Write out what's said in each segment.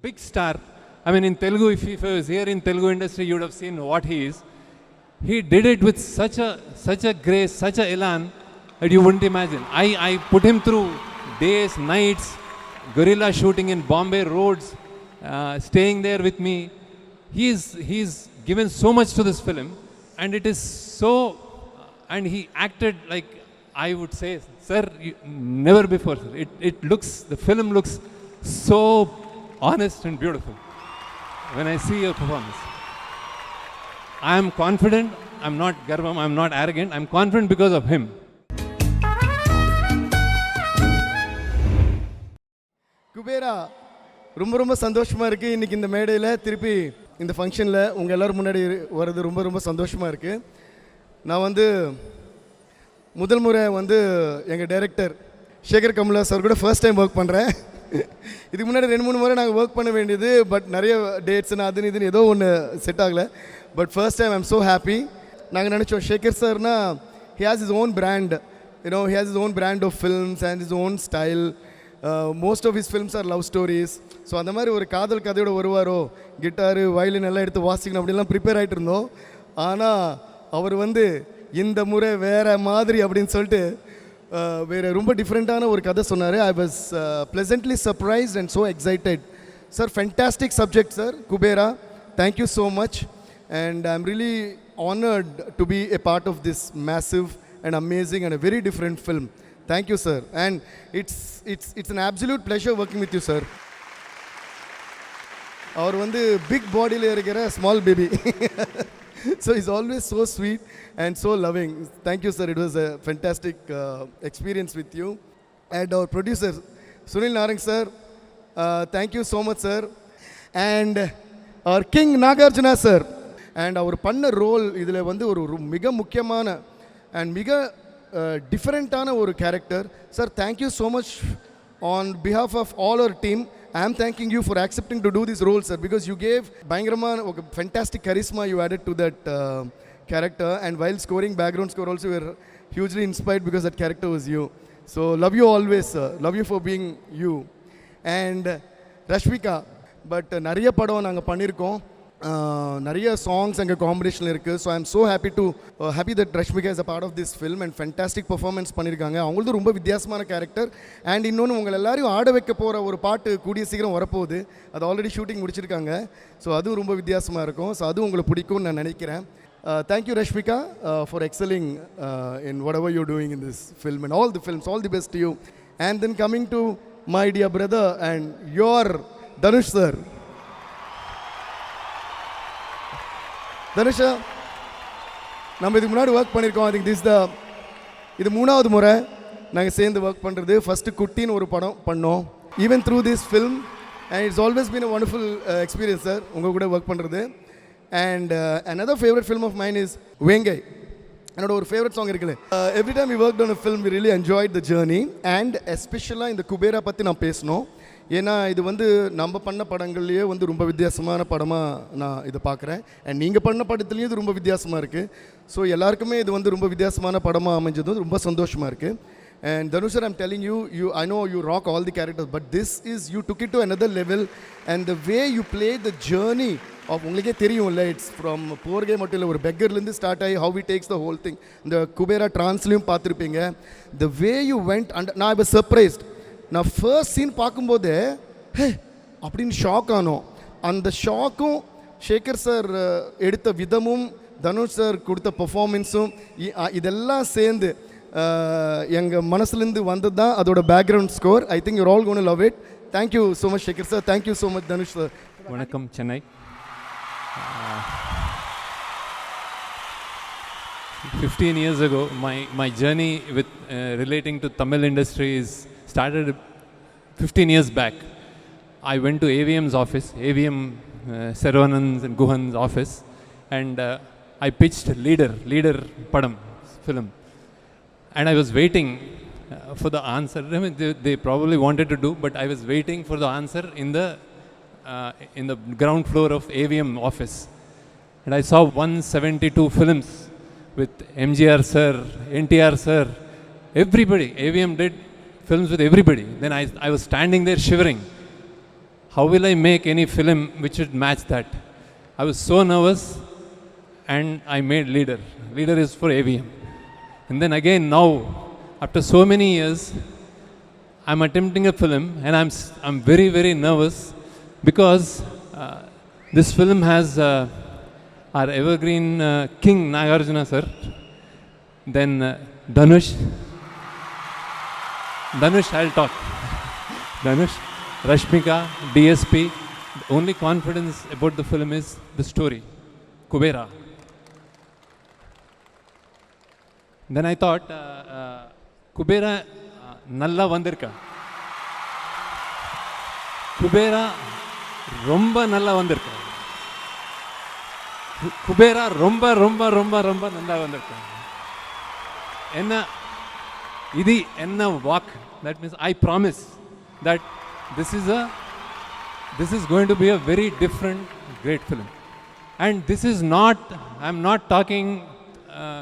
big star. I mean, in Telugu, if he was here in Telugu industry, you would have seen what he is. He did it with such a grace, such a elan that you wouldn't imagine. I put him through days, nights, guerrilla shooting in Bombay roads, staying there with me. He's given so much to this film, and it is so, and he acted like, I would say, sir, never before, sir. It looks, the film looks so honest and beautiful when I see your performance. I am confident, I'm not garvam, I'm not arrogant, I'm confident because of him. Kubera, ரொம்ப ரொம்ப சந்தோஷமாக இருக்குது இன்றைக்கி இந்த மேடையில் திருப்பி இந்த ஃபங்க்ஷனில் உங்கள் எல்லோரும் முன்னாடி வர்றது ரொம்ப ரொம்ப சந்தோஷமாக இருக்குது. நான் வந்து முதல் முறை வந்து எங்கள் டைரக்டர் சேகர் கமலா சார் கூட ஃபர்ஸ்ட் டைம் ஒர்க் பண்ணுறேன். இதுக்கு முன்னாடி 2-3 முறை நாங்கள் ஒர்க் பண்ண வேண்டியது, பட் நிறைய டேட்ஸ்னு அதுன்னு இதுன்னு ஏதோ ஒன்று செட் ஆகலை. But first time I'm so happy. நாங்கள் நினச்சோம் சேகர் சார்னா he has his own brand, you know he has his own brand of films and his own style. Most of his films are love stories. So அந்த மாதிரி ஒரு காதல் கதையோடு வருவாரோ, கிட்டாரு violin எல்லாம் எடுத்து வாசிக்கணும் அப்படிலாம் ப்ரிப்பேர் ஆகிட்டு இருந்தோம். ஆனால் அவர் வந்து இந்த முறை வேறு மாதிரி அப்படின்னு சொல்லிட்டு வேறு ரொம்ப டிஃப்ரெண்ட்டான ஒரு கதை சொன்னார். I was pleasantly surprised and so excited. Sir, fantastic subject sir. Kubera, thank you so much. And I'm really honored to be a part of this massive and amazing and a very different film. Thank you, sir. And it's an absolute pleasure working with you, sir. அவர் வந்து big பாடியில் இருக்கிற small baby. So he's always so sweet and so loving. Thank you, sir. It was a fantastic experience with you. And our producer, Sunil Narang, sir. Thank you so much, sir. And our King Nagarjuna, sir. And அவர் பண்ண role இதில் வந்து ஒரு மிக முக்கியமான and மிக டிஃப்ரெண்ட்டான ஒரு character. Sir, thank you so much on behalf of all our team. I am thanking you for accepting to do this role, sir, because you gave பயங்கரமான ஒரு fantastic charisma you added to that character. And while scoring background score also you are hugely inspired because that character was you. So love you always, sir. Love you for being you. And Rashmika, but நிறைய படம் நாங்கள் பண்ணியிருக்கோம், நிறைய songs எங்கள் காம்படிஷனில் இருக்குது. So I am so happy that Rashmika is a part of this film and fantastic performance பண்ணியிருக்காங்க. அவங்களது ரொம்ப வித்தியாசமான கேரக்டர். அண்ட் இன்னொன்று, உங்கள் எல்லாரையும் ஆட வைக்க போகிற ஒரு பாட்டு கூடிய சீக்கிரம் வரப்போகுது. அது ஆல்ரெடி ஷூட்டிங் முடிச்சிருக்காங்க. ஸோ அதுவும் ரொம்ப வித்தியாசமாக இருக்கும். ஸோ அதுவும் உங்களுக்கு பிடிக்கும்னு நான் நினைக்கிறேன். Thank you Rashmika for excelling in whatever you doing in this film and all the films. All the best to you. And then coming to my dear brother and your Dhanush sir. தனுஷா, நம்ம இதுக்கு முன்னாடி work பண்ணியிருக்கோம். I think இது 3வது முறை நாங்கள் சேர்ந்து ஒர்க் பண்ணுறது. ஃபஸ்ட்டு குட்டின்னு ஒரு படம் பண்ணோம். Even through this film and it's always been a wonderful experience sir உங்கள் கூட ஒர்க் பண்ணுறது. And another favorite film of mine is Vengai. என்னோட ஒரு ஃபேவரட் சாங் இருக்குல்ல, every time we work on a film we really enjoyed the journey. And எஸ்பெஷலாக இந்த குபேரா பற்றி நான் பேசணும். ஏன்னா இது வந்து நம்ம பண்ண படங்கள்லேயே வந்து ரொம்ப வித்தியாசமான படமாக நான் இதை பார்க்குறேன். அண்ட் நீங்கள் பண்ண படத்துலேயும் இது ரொம்ப வித்தியாசமாக இருக்குது. ஸோ எல்லாருக்குமே இது வந்து ரொம்ப வித்தியாசமான படமாக அமைஞ்சதும் ரொம்ப சந்தோஷமாக இருக்குது. And Dhanush sir, I'm telling you, I know you rock all the characters, but this is you took it to another level. And the way you play the journey of, உங்களுக்கே தெரியும்ல, இட்ஸ் ஃப்ரம் போர்கே மட்டும் இல்லை, ஒரு பெக்கர்லேருந்து start ஆகி how we takes the whole thing. இந்த குபேரா ட்ரான்ஸ்லையும் பார்த்துருப்பீங்க. The way you went and நான் ஐ வாஸ் சர்ப்ரைஸ்ட். நான் ஃபர்ஸ்ட் சீன் பார்க்கும்போது ஹே அப்படின்னு ஷாக் ஆனோம். அந்த ஷாக்கும் சேகர் சார் எடுத்த விதமும் தனுஷ் சார் கொடுத்த பர்ஃபார்மன்ஸும் இதெல்லாம் சேர்ந்து எங்கள் மனசுலேருந்து வந்தது தான் அதோட background score. I think you're all going to love it. Thank you so much Shekar sir. Thank you so much Dhanush sir. வணக்கம் Chennai. 15 years ago, my journey with relating to Tamil industry started 15 years back. I went to AVM's office, AVM Sarvanan's and Guhan's office, and I pitched Leader Padam film. And I was waiting for the answer. I mean, they probably wanted to do, but I was waiting for the answer in the ground floor of AVM office. And I saw 172 films with MGR sir, NTR sir, everybody. AVM did films with everybody. Then I was standing there shivering. how will I make any film which would match that? I was so nervous and I made Leader. Leader is for AVM. And then again now, after so many years, I'm attempting a film and I'm very, very nervous because this film has our evergreen king Nagarjuna sir, then Dhanush. Dhanush, I'll talk. Dhanush, Rashmika, DSP. The only confidence about the film is the story, Kubera. Then I thought, Kubera Nalla Vandirka. Kubera Romba Nalla Vandirka. Kubera Romba Nalla Vandirka. Enna Idi Enna walk. That means I promise that this is going to be a very different, great film. And this is not, I'm not talking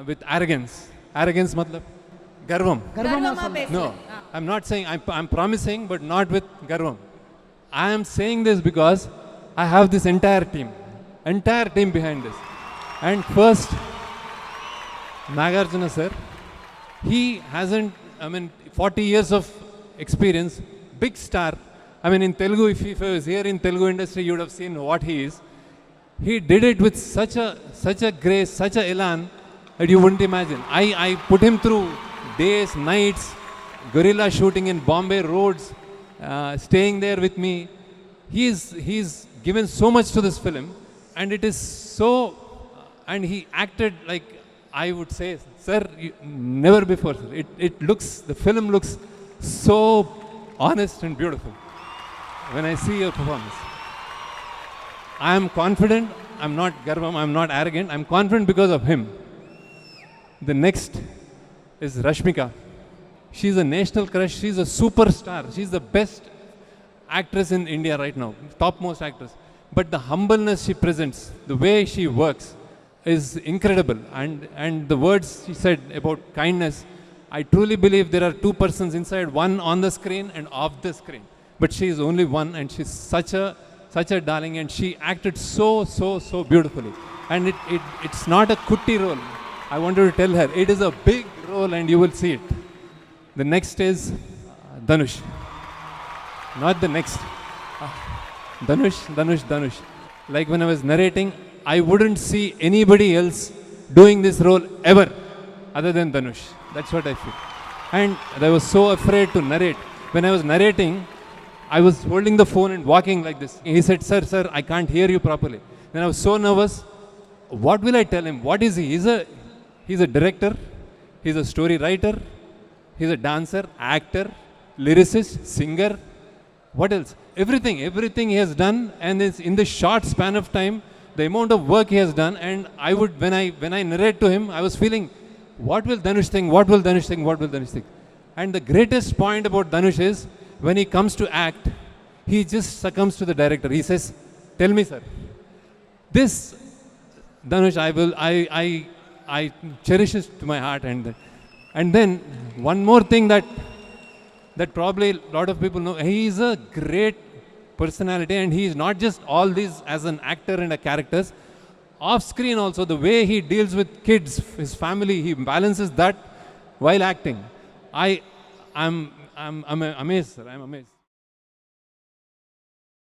with arrogance. Arrogance matlab? Garvam. No, I'm not saying, I'm promising, but not with Garvam. I am saying this because I have this entire team behind this. And first, Nagarjuna sir, he hasn't, 40 years of experience, big star. In Telugu, if he was here in Telugu industry, you would have seen what he is. He did it with such a grace, such a elan that you wouldn't imagine. I put him through days, nights, guerrilla shooting in Bombay roads, staying there with me. He's given so much to this film, and it is so, and he acted like, I would say, sir, never before, sir. The film looks so honest and beautiful when I see your performance. I am confident, I'm not Garvam, I'm not arrogant, I'm confident because of him. The next is Rashmika. She's a national crush, she's a superstar, she's the best actress in India right now, topmost actress. But the humbleness she presents, the way she works is incredible. And the words she said about kindness, I truly believe there are two persons inside, one on the screen and off the screen. But she is only one, and she's such a darling, and she acted so beautifully. And it's not a kutti role. I wanted to tell her, it is a big role and you will see it. The next is Dhanush. Not the next. Dhanush. Like when I was narrating, I wouldn't see anybody else doing this role ever other than Dhanush. That's what I feel. And I was so afraid to narrate. When I was narrating, I was holding the phone and walking like this. He said, sir, I can't hear you properly. Then I was so nervous. What will I tell him? What is he? He's a director. He's a story writer. He's a dancer, actor, lyricist, singer. What else? Everything he has done, and it's in the short span of time, the amount of work he has done. And I would, when I narrate to him, I was feeling, what will Dhanush think? What will Dhanush think? And the greatest point about Dhanush is, when he comes to act, he just succumbs to the director. He says, tell me, sir. This, Dhanush, I cherish it to my heart. And then, one more thing that probably a lot of people know, he is a great personality, and he is not just all these as an actor and a characters. Off screen also, the way he deals with kids, his family, he balances that while acting. I'm amazed, sir. I'm amazed.